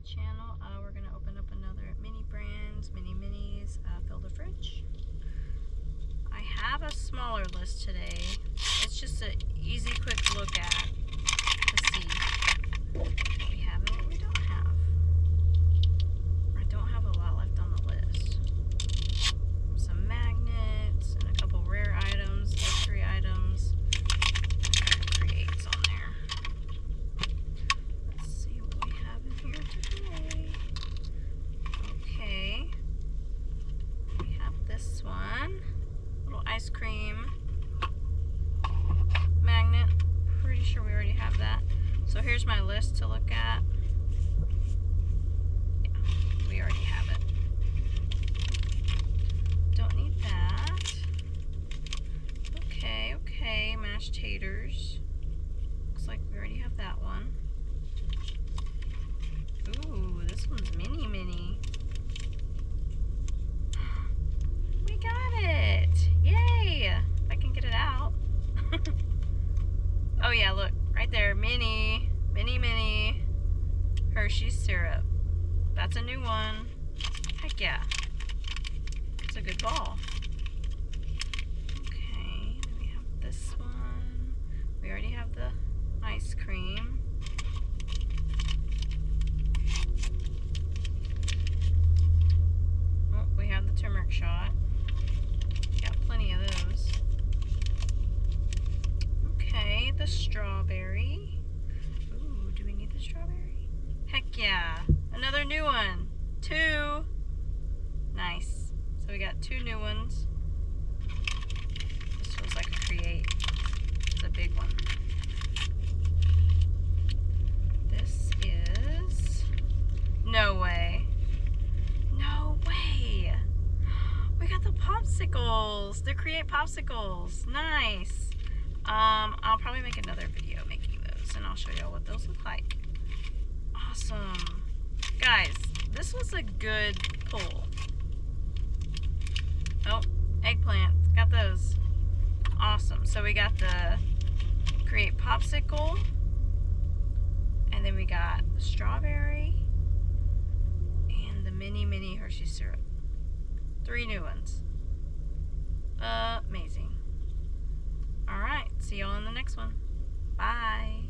channel. We're going to open up another MiNiBRANDS, Mini-Minis, fill the fridge. I have a smaller list today. It's just an easy, quick look at to see what we have and what we don't have. I don't have a lot left on the list. Some magnets and a couple rare items, luxury items, and a couple creates on there. Let's see what we have in here today. Okay. We have this one. Little ice cream magnet. Pretty sure we already have that. So here's my list to look at. Yeah, we already have it. Don't need that. Okay, mashed taters. Looks like we already have that one. Ooh, this one's mini. We got it! Yay! If I can get it out. Oh yeah, look, right there, mini Hershey's syrup. That's a new one. Heck yeah. It's a good ball. Okay, then we have this one. We already have the ice cream. Oh, we have the turmeric shot. Got plenty of those. Okay, the strawberry. Ooh, do we need the strawberry? Heck yeah. Another new one. 2. Nice. So we got 2 new ones. This feels like a create. It's a big one. This is... No way. No way. We got the popsicles. The create popsicles. Nice. I'll probably make another video making those, and I'll show y'all what those look like. Awesome. Guys, this was a good pull. Oh, eggplant. Got those. Awesome. So we got the create popsicle, and then we got the strawberry, and the mini Hershey syrup. 3 new ones. Amazing. Alright, see y'all in the next one. Bye.